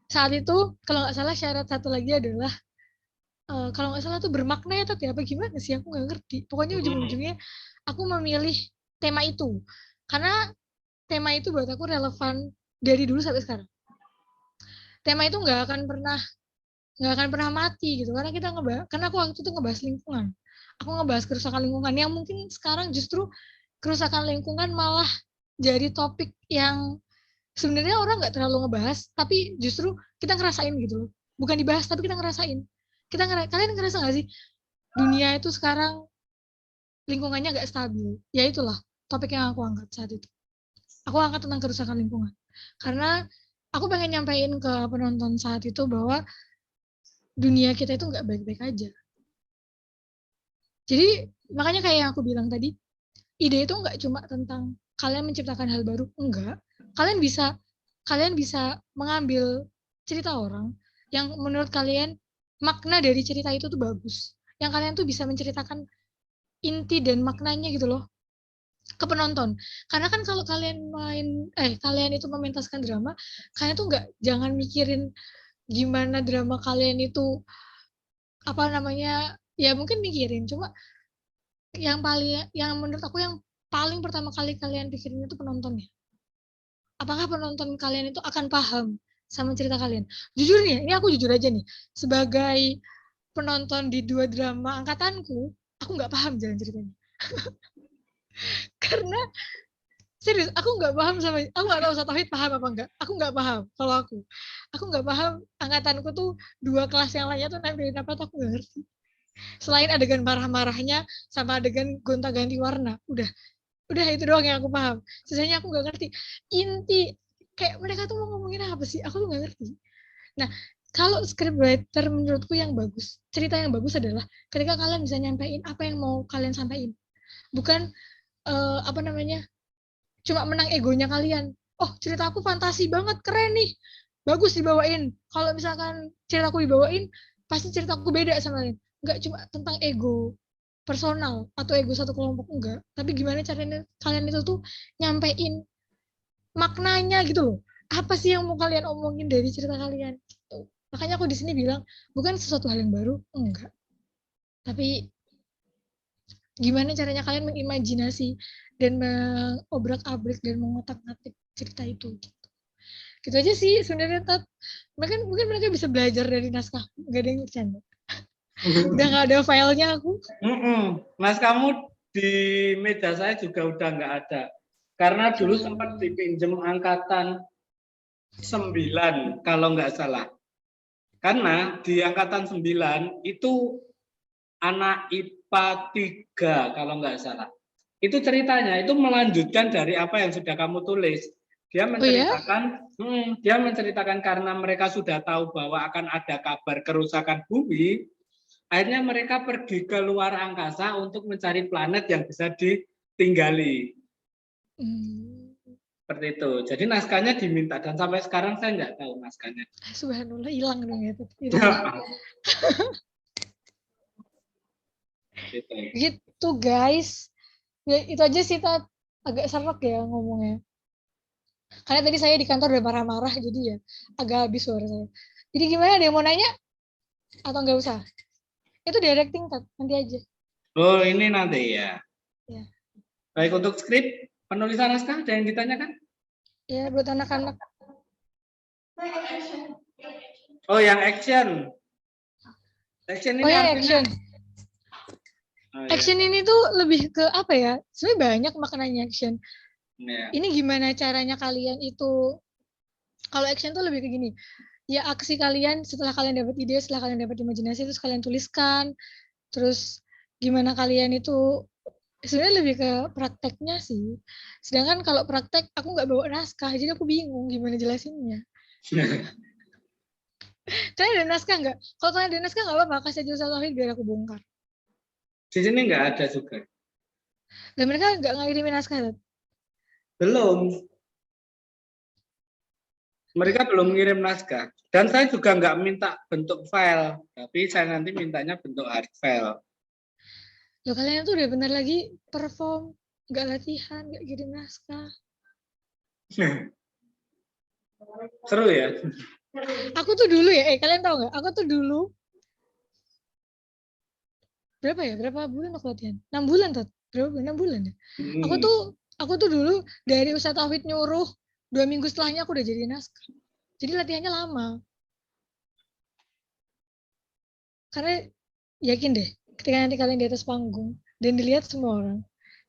saat itu kalau nggak salah syarat satu lagi adalah kalau nggak salah tuh bermakna ya Tati apa gimana sih aku nggak ngerti. Pokoknya ujung-ujungnya aku memilih tema itu. Karena tema itu buat aku relevan dari dulu sampai sekarang. Tema itu nggak akan pernah mati gitu, karena aku waktu itu ngebahas lingkungan. Aku ngebahas kerusakan lingkungan yang mungkin sekarang justru kerusakan lingkungan malah jadi topik yang sebenarnya orang nggak terlalu ngebahas, tapi justru kita ngerasain gitu loh. Bukan dibahas, tapi kita ngerasain. Kalian ngerasa nggak sih dunia itu sekarang lingkungannya nggak stabil? Ya itulah topik yang aku angkat saat itu. Aku angkat tentang kerusakan lingkungan. Karena aku pengen nyampein ke penonton saat itu bahwa dunia kita itu nggak baik-baik aja. Jadi makanya kayak yang aku bilang tadi, ide itu nggak cuma tentang kalian menciptakan hal baru, enggak. Kalian bisa mengambil cerita orang yang menurut kalian makna dari cerita itu tuh bagus. Yang kalian tuh bisa menceritakan inti dan maknanya gitu loh ke penonton. Karena kan kalau kalian itu mementaskan drama, kalian tuh jangan mikirin gimana drama kalian itu ya mungkin mikirin, cuma yang menurut aku yang paling pertama kali kalian pikirin itu penontonnya. Apakah penonton kalian itu akan paham sama cerita kalian? Jujur nih, ini aku jujur aja nih, sebagai penonton di 2 drama angkatanku, aku nggak paham jalan ceritanya. Karena serius, aku nggak tahu Satauhid paham apa enggak. Aku nggak paham kalau aku nggak paham angkatanku tuh 2 kelas yang lainnya tuh nampilin apa tuh aku nggak ngerti. Selain adegan marah-marahnya sama adegan gonta-ganti warna, udah itu doang yang aku paham. Sisanya aku nggak ngerti inti kayak mereka tuh mau ngomongin apa sih, aku tuh nggak ngerti. Nah, kalau scriptwriter menurutku yang bagus, cerita yang bagus adalah ketika kalian bisa nyampein apa yang mau kalian sampaikan, bukan cuma menang egonya kalian. Oh, cerita aku fantasi banget, keren nih, bagus dibawain. Kalau misalkan ceritaku dibawain, pasti ceritaku beda sama lain. Nggak cuma tentang ego personal atau ego satu kelompok, enggak. Tapi gimana caranya kalian itu tuh nyampein maknanya gitu loh. Apa sih yang mau kalian omongin dari cerita kalian? Gitu. Makanya aku di sini bilang, bukan sesuatu hal yang baru, enggak. Tapi gimana caranya kalian mengimajinasi dan mengobrak-abrik dan mengotak-ngatik cerita itu gitu. Gitu aja sih sebenarnya Tat. Mungkin mereka bisa belajar dari naskah, nggak ada yang bercanda. Udah nggak ada filenya aku. Mas, kamu di meja saya juga udah nggak ada. Karena dulu sempat dipinjem angkatan 9 kalau nggak salah. Karena di angkatan 9 itu anak IPA 3 kalau nggak salah. Itu ceritanya, itu melanjutkan dari apa yang sudah kamu tulis. Dia menceritakan karena mereka sudah tahu bahwa akan ada kabar kerusakan bumi, akhirnya mereka pergi ke luar angkasa untuk mencari planet yang bisa ditinggali. Seperti itu. Jadi naskahnya diminta dan sampai sekarang saya nggak tahu naskahnya. Subhanallah, hilang dong ya. Gitu guys. Ya, itu aja sih agak serak ya ngomongnya. Karena tadi saya di kantor udah marah-marah, jadi ya agak habis suara saya. Jadi gimana, ada yang mau nanya? Atau nggak usah? Itu directing, nanti aja. Oh, ini nanti ya. Ya. Baik, untuk skrip, penulisan naskah ada yang ditanyakan? Ya, buat anak-anak. Oh, yang action. Action ini yang action. Action ini tuh lebih ke apa ya? Sebenarnya banyak maknanya action. Ya. Ini gimana caranya kalian itu, kalau action tuh lebih ke gini, ya aksi kalian setelah kalian dapat ide, setelah kalian dapat imajinasi, terus kalian tuliskan, terus gimana kalian itu, sebenarnya lebih ke prakteknya sih. Sedangkan kalau praktek, aku nggak bawa naskah, jadi aku bingung gimana jelasinnya. Kalian ada naskah nggak? Kalau kalian ada naskah nggak apa-apa, kasih aja Satauhid biar aku bongkar. Di sini nggak ada juga. Dan mereka nggak ngirimin naskah? Belum. Mereka belum ngirim naskah. Dan saya juga nggak minta bentuk file, tapi saya nanti mintanya bentuk hard file. Loh, kalian tuh udah bener lagi perform, nggak latihan, nggak kirim naskah. Seru ya? Aku tuh dulu ya, kalian tahu nggak? Aku tuh dulu berapa bulan aku latihan? 6 bulan tuh. berapa 6 bulan ya. Hmm. Aku tuh dulu dari Ustadz Tauhid nyuruh 2 minggu setelahnya aku udah jadi naskah. Jadi latihannya lama. Karena yakin deh, ketika nanti kalian di atas panggung dan dilihat semua orang,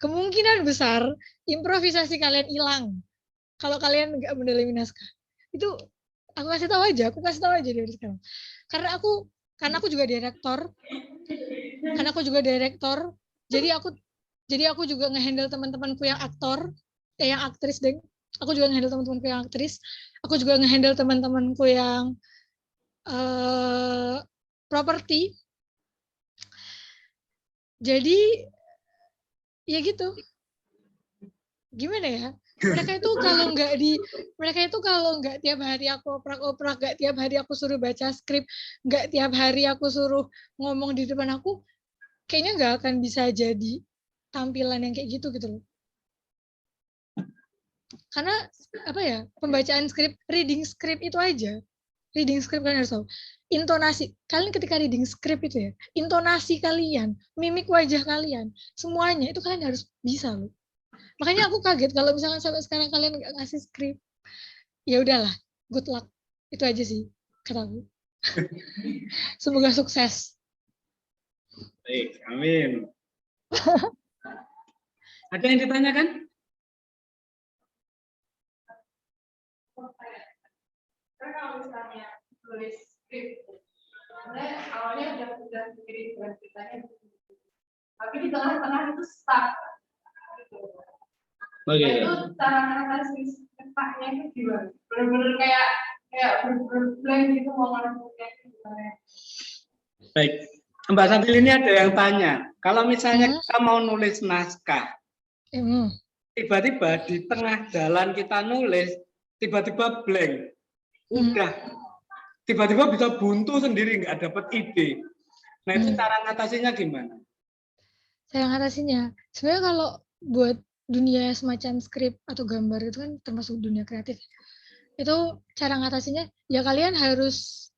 kemungkinan besar improvisasi kalian hilang kalau kalian nggak mendalami naskah. Itu aku kasih tahu aja dari sekarang. Karena aku juga direktor, jadi aku juga ngehandle teman-temanku yang aktor, yang aktris deh. Aku juga ngehandle teman-temanku yang aktris. Aku juga ngehandle teman-temanku yang properti. Jadi ya gitu. Gimana ya? Mereka itu kalau nggak tiap hari aku oprak-oprak, nggak tiap hari aku suruh baca skrip, nggak tiap hari aku suruh ngomong di depan aku, kayaknya nggak akan bisa jadi tampilan yang kayak gitu loh. Karena apa ya, pembacaan skrip, reading skrip itu aja. Reading skrip kalian harus tahu. Intonasi, kalian ketika reading skrip itu ya, intonasi kalian, mimik wajah kalian, semuanya itu kalian harus bisa loh. Makanya aku kaget kalau misalkan sampai sekarang kalian nggak ngasih skrip. Ya udahlah, good luck. Itu aja sih kataku. Semoga sukses. Baik, amin. Ada yang ditanyakan? Karena kalau misalnya tulis skrip, awalnya udah pikirin ceritanya, tapi di tengah-tengah itu stuck. Oh, Nah, gitu. itu cara mengatasi stucknya itu gimana? Bener-bener kayak bener-bener blank gitu mau ngelakuinnya gimana? Baik, Mbak Santil ini ada yang tanya, kalau misalnya kita mau nulis naskah, tiba-tiba di tengah jalan kita nulis, tiba-tiba blank, udah, tiba-tiba bisa buntu sendiri, nggak dapat ide. Nah itu cara ngatasinya gimana? Cara ngatasinya, sebenarnya kalau buat dunia semacam skrip atau gambar itu kan termasuk dunia kreatif. Itu cara ngatasinya, ya kalian harus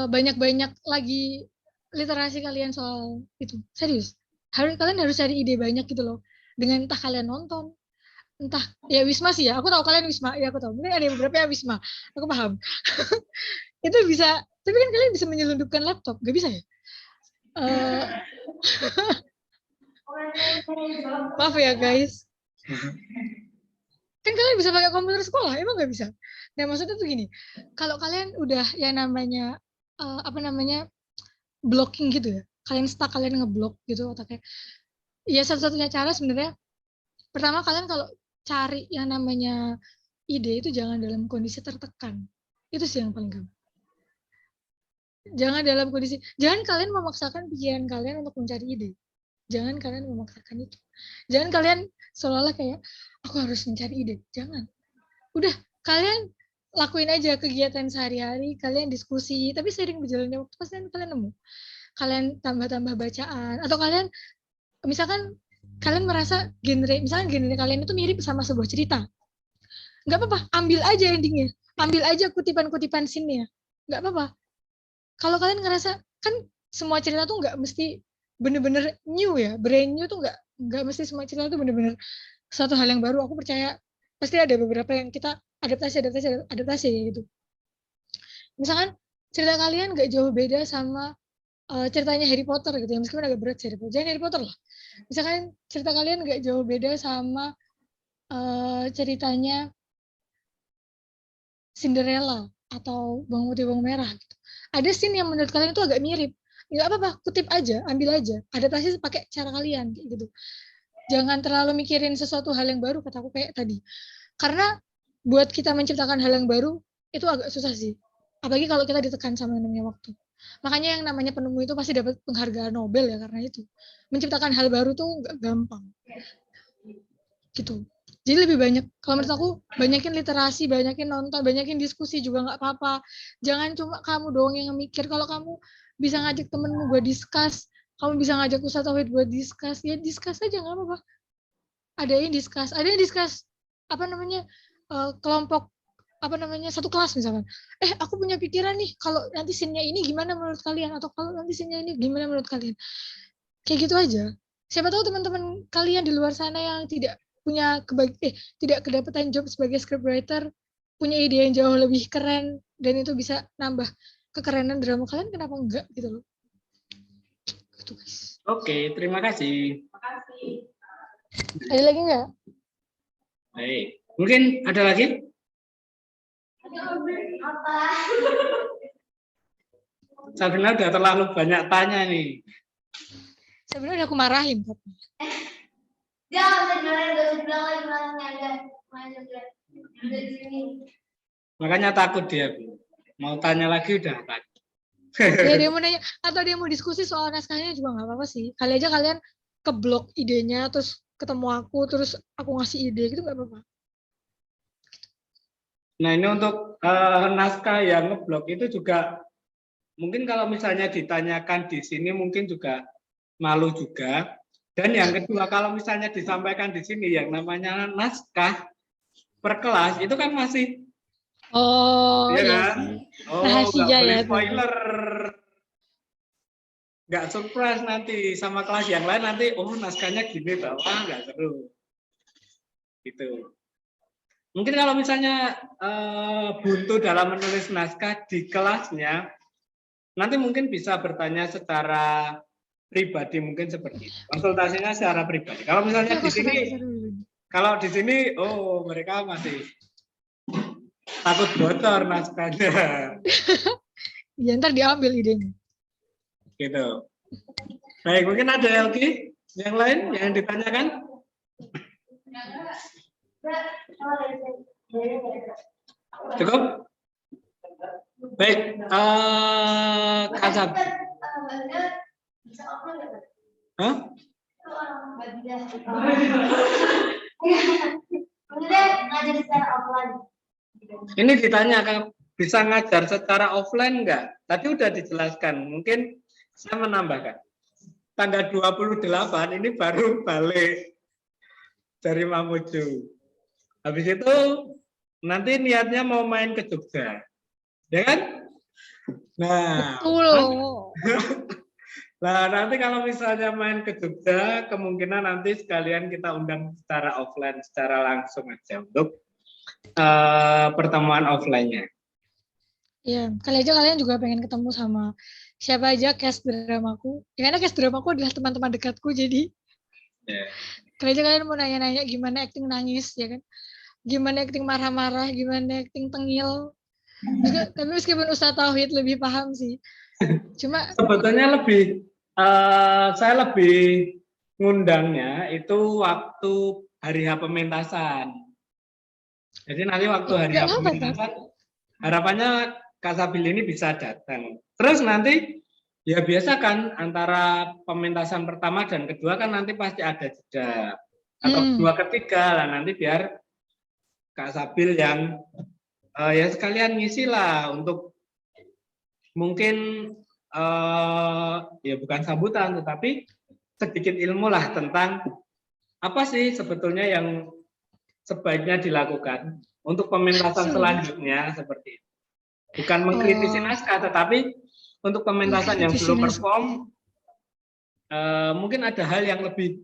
banyak-banyak lagi literasi kalian soal itu. Serius. Kalian harus cari ide banyak gitu loh. Dengan entah kalian nonton, entah ya Wisma sih ya. Aku tahu kalian Wisma, ya aku tahu. Mungkin ada beberapa yang Wisma. Aku paham. Itu bisa, tapi kan kalian bisa menyelundupkan laptop, gak bisa ya? Maaf ya guys. Kan kalian bisa pakai komputer sekolah, emang nggak bisa? Nah maksudnya tuh gini, kalau kalian udah yang namanya blocking gitu ya, kalian stuck, kalian ngeblok gitu otaknya. Ya satu-satunya cara sebenarnya, pertama kalian kalau cari yang namanya ide itu jangan dalam kondisi tertekan. Itu sih yang paling gampang. Jangan kalian memaksakan pikiran kalian untuk mencari ide. Jangan kalian memaksakan itu. Jangan kalian seolah-olah kayak, aku harus mencari ide. Jangan. Udah, kalian lakuin aja kegiatan sehari-hari, kalian diskusi, tapi seiring berjalannya waktu pasti kalian nemu. Kalian tambah-tambah bacaan, atau kalian, misalkan kalian merasa misalkan genre kalian itu mirip sama sebuah cerita. Nggak apa-apa, ambil aja endingnya. Ambil aja kutipan-kutipan scene-nya. Nggak apa-apa. Kalau kalian ngerasa, kan semua cerita tuh nggak mesti bener-bener new ya, brand new tuh nggak mesti semua cerita tuh bener-bener suatu hal yang baru. Aku percaya pasti ada beberapa yang kita adaptasi gitu. Misalkan cerita kalian nggak jauh beda sama ceritanya Harry Potter gitu ya, meskipun agak berat sih Harry Potter. Jangan Harry Potter lah. Misalkan cerita kalian nggak jauh beda sama ceritanya Cinderella atau Bawang Putih Bawang Merah gitu. Ada scene yang menurut kalian itu agak mirip, nggak apa-apa, kutip aja, ambil aja, adaptasi pakai cara kalian gitu. Jangan terlalu mikirin sesuatu hal yang baru, kataku kayak tadi. Karena buat kita menciptakan hal yang baru itu agak susah sih. Apalagi kalau kita ditekan sama yang namanya waktu. Makanya yang namanya penemu itu pasti dapat penghargaan Nobel ya karena itu. Menciptakan hal baru tuh nggak gampang. Gitu. Jadi lebih banyak, kalau menurut aku, banyakin literasi, banyakin nonton, banyakin diskusi juga nggak apa-apa. Jangan cuma kamu doang yang mikir. Kalau kamu bisa ngajak temenmu buat discuss, kamu bisa ngajak Ustadz Tauhid buat discuss, ya discuss aja, nggak apa-apa. Ada yang discuss kelompok satu kelas misalkan. Aku punya pikiran nih, kalau nanti scene-nya ini gimana menurut kalian, atau kalau nanti scene-nya ini gimana menurut kalian. Kayak gitu aja. siapa tahu teman-teman kalian di luar sana yang tidak punya tidak kedapatan job sebagai scriptwriter punya ide yang jauh lebih keren dan itu bisa nambah kekerenan drama kalian, kenapa enggak gitu loh. Gitu guys. Oke, terima kasih. Makasih. Ada lagi nggak? Baik, mungkin ada lagi? Apa? Sabrina udah terlalu banyak tanya nih. Sebenarnya aku marahin. Dia nggak bisa dengerin, nggak bisa bilang lagi masnya ada di sini. Makanya takut dia. Mau tanya lagi udah takut. Ya dia mau nanya atau dia mau diskusi soal naskahnya juga nggak apa-apa sih. Kali aja kalian keblok idenya terus ketemu aku terus aku ngasih ide gitu nggak apa-apa. Nah ini untuk naskah yang ngeblok itu juga mungkin kalau misalnya ditanyakan di sini mungkin juga malu juga. Dan yang kedua kalau misalnya disampaikan di sini yang namanya naskah per kelas itu kan masih Oh ya iya kan? sih. Oh Rahasia nggak boleh ya, spoiler. Nggak surprise nanti sama kelas yang lain nanti naskahnya gini tau, nggak seru. Gitu. Mungkin kalau misalnya buntu dalam menulis naskah di kelasnya, nanti mungkin bisa bertanya secara pribadi mungkin seperti itu. Konsultasinya secara pribadi. Kalau misalnya di sini, kalau di sini, mereka masih takut bocor naskahnya. Ya ntar diambil idenya. Gitu. Baik, mungkin ada lagi yang lain yang ditanyakan? Cukup? Baik, Kasab. Hah? Ini ditanya bisa ngajar secara offline enggak? Tadi udah dijelaskan. Mungkin saya menambahkan. Tanggal 28 ini baru balik dari Mamuju. Habis itu nanti niatnya mau main ke Jogja. Ya kan? Nah, nah nanti kalau misalnya main ke Jogja, kemungkinan nanti sekalian kita undang secara offline, secara langsung aja untuk pertemuan offline-nya. Iya, kali aja kalian juga pengen ketemu sama siapa aja cast dramaku. Ya, karena cast dramaku adalah teman-teman dekatku, jadi kali aja kalian mau nanya-nanya gimana acting nangis, ya kan? Gimana acting marah-marah, gimana acting tengil. Juga, tapi meskipun Ustaz Tauhid lebih paham sih. Cuma sebetulnya saya lebih ngundangnya itu waktu hari H pementasan. Jadi nanti waktu hari H pementasan, harapannya Kak Sabil ini bisa datang. Terus nanti ya biasa kan antara pementasan pertama dan kedua kan nanti pasti ada jeda. Atau kedua ketiga lah nanti biar Kak Sabil yang ya sekalian ngisi lah untuk mungkin ya bukan sambutan tetapi sedikit ilmu lah tentang apa sih sebetulnya yang sebaiknya dilakukan untuk pementasan selanjutnya seperti itu. Bukan mengkritisi naskah tetapi untuk pementasan yang belum perform mungkin ada hal yang lebih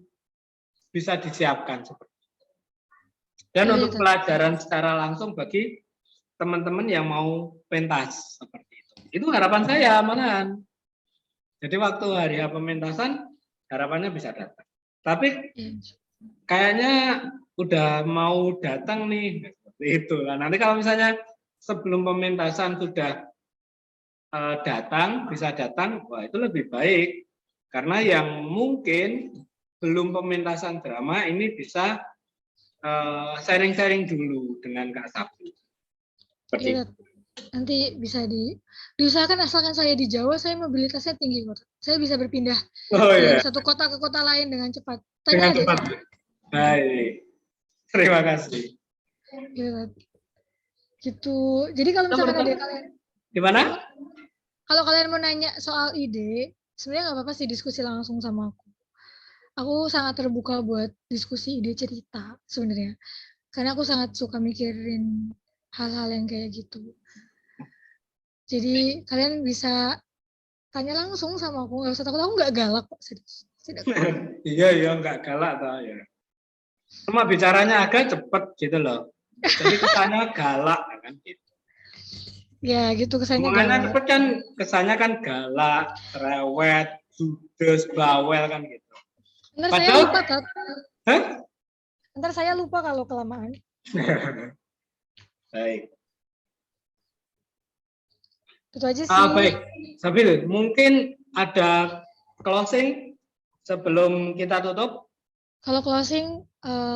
bisa disiapkan seperti itu. Dan untuk pelajaran secara langsung bagi teman-teman yang mau pentas seperti itu. Itu harapan saya, malahan. Jadi waktu hari H pementasan harapannya bisa datang. Tapi kayaknya udah mau datang nih, seperti itu. Nah, nanti kalau misalnya sebelum pementasan sudah bisa datang, wah itu lebih baik. Karena yang mungkin belum pementasan drama ini bisa sharing-sharing dulu dengan Kak Sabi. Seperti itu. Nanti bisa diusahakan asalkan saya di Jawa, saya mobilitasnya tinggi kok. Saya bisa berpindah dari satu kota ke kota lain dengan cepat. Dengan cepat. Baik. Terima kasih. Ya, gitu. Jadi kalau misalkan ada kalian gimana? Kalau kalian mau nanya soal ide, sebenarnya nggak apa-apa sih diskusi langsung sama aku. Aku sangat terbuka buat diskusi ide cerita sebenarnya. Karena aku sangat suka mikirin hal-hal yang kayak gitu. Jadi kalian bisa tanya langsung sama aku, nggak usah takut, aku nggak galak kok, serius. Tidak. Iya, nggak galak toh ya. Cuma bicaranya agak cepet gitu loh. Jadi kesannya galak kan gitu. Ya gitu kesannya Omongannya galak. cepet kan kesannya kan galak, cerewet, judes, bawel kan gitu. Ntar saya Padahal, lupa, Tat. hah? Ntar saya lupa kalau kelamaan. Baik. Itu aja sih. Baik, Sabil, mungkin ada closing sebelum kita tutup? Kalau closing,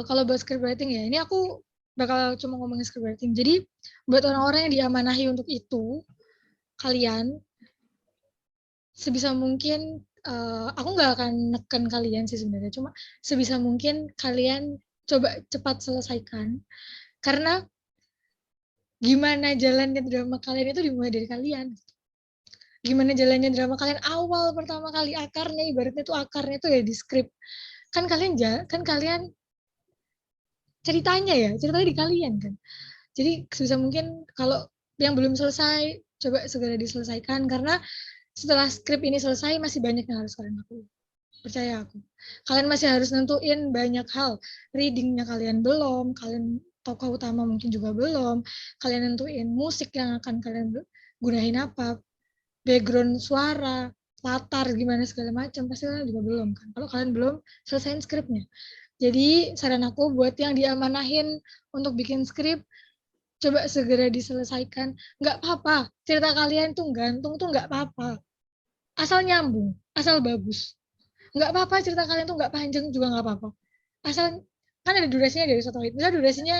kalau buat script writing ya, ini aku bakal cuma ngomongin script writing. Jadi buat orang-orang yang diamanahi untuk itu, kalian sebisa mungkin, aku nggak akan neken kalian sih sebenarnya, cuma sebisa mungkin kalian coba cepat selesaikan. Karena gimana jalannya drama kalian itu dimulai dari kalian. Gimana jalannya drama kalian awal pertama kali akarnya, ibaratnya tuh akarnya tuh ya di script. Kan kalian ceritanya di kalian kan. Jadi sebisa mungkin kalau yang belum selesai, coba segera diselesaikan karena setelah skrip ini selesai masih banyak yang harus kalian lakukan. Percaya aku. Kalian masih harus nentuin banyak hal. Readingnya kalian belum, kalian tokoh utama mungkin juga belum, kalian nentuin musik yang akan kalian gunain apa, background suara, latar gimana segala macam, pasti kalian juga belum kan. Kalau kalian belum selesaiin skripnya. Jadi saran aku buat yang diamanahin untuk bikin skrip, coba segera diselesaikan. Nggak apa-apa, cerita kalian tuh gantung tuh nggak apa-apa. Asal nyambung, asal bagus. Nggak apa-apa cerita kalian tuh nggak panjang juga nggak apa-apa. Asal, kan ada durasinya dari 1 menit. Bisa durasinya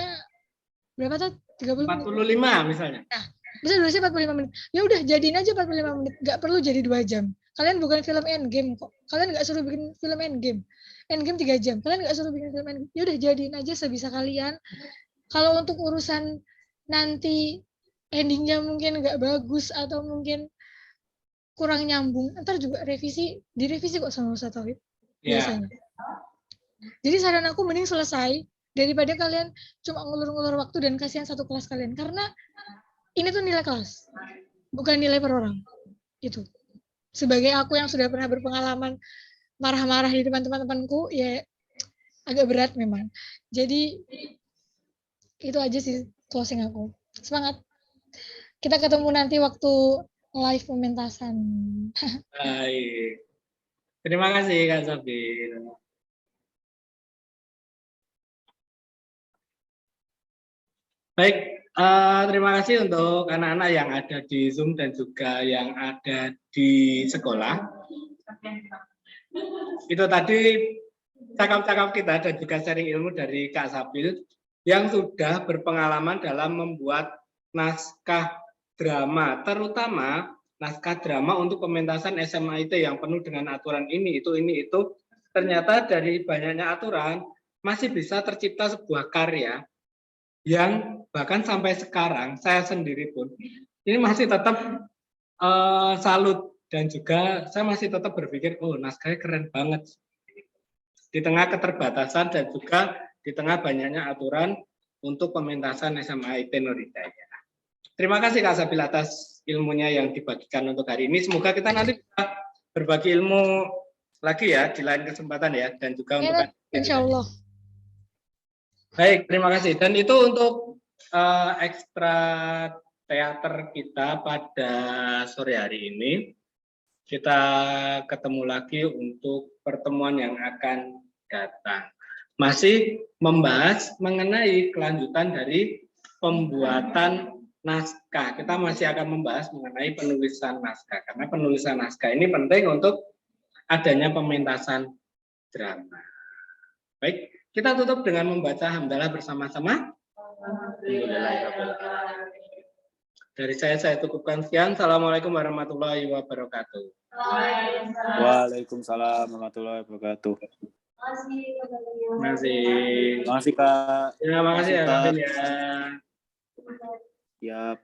berapa tuh? 30 menit. 45 misalnya. Nah, bisa durasinya 45 menit. Ya udah, jadiin aja 45 menit. Nggak perlu jadi 2 jam. Kalian bukan film Endgame kok. Kalian nggak suruh bikin film Endgame. Endgame 3 jam. Kalian nggak suruh bikin film Endgame. Ya udah, jadiin aja sebisa kalian. Kalau untuk urusan nanti endingnya mungkin nggak bagus atau mungkin kurang nyambung, ntar juga direvisi kok sama Ustaz Tauhid biasanya. Jadi saran aku mending selesai daripada kalian cuma ngulur-ngulur waktu dan kasihan satu kelas kalian, karena ini tuh nilai kelas, bukan nilai per orang. Itu. Sebagai aku yang sudah pernah berpengalaman marah-marah di depan teman-temanku, ya agak berat memang. Jadi itu aja sih closing aku. Semangat. Kita ketemu nanti waktu live pementasan. Baik. Terima kasih Kak Sabil. Baik, terima kasih untuk anak-anak yang ada di Zoom dan juga yang ada di sekolah. Itu tadi cakap-cakap kita dan juga sharing ilmu dari Kak Sabil yang sudah berpengalaman dalam membuat naskah drama, terutama naskah drama untuk pementasan SMA IT yang penuh dengan aturan ini, itu. Ternyata dari banyaknya aturan masih bisa tercipta sebuah karya yang bahkan sampai sekarang saya sendiri pun ini masih tetap salut dan juga saya masih tetap berpikir, oh naskahnya keren banget di tengah keterbatasan dan juga di tengah banyaknya aturan untuk pementasan SMA IT Nurhidayah. Terima kasih Kak Sabil atas ilmunya yang dibagikan untuk hari ini. Semoga kita nanti bisa berbagi ilmu lagi ya di lain kesempatan ya, dan juga untuk Insya Allah. Baik, terima kasih. Dan itu untuk ekstra teater kita pada sore hari ini. Kita ketemu lagi untuk pertemuan yang akan datang. Masih membahas mengenai kelanjutan dari pembuatan naskah. Kita masih akan membahas mengenai penulisan naskah. Karena penulisan naskah ini penting untuk adanya pementasan drama. Baik, kita tutup dengan membaca hamdalah bersama-sama. Dari saya cukupkan sekian. Assalamualaikum warahmatullahi wabarakatuh. Waalaikumsalam warahmatullahi wabarakatuh. Terima kasih. Terima kasih Kak. Ya, makasih ya, Kak. Ya.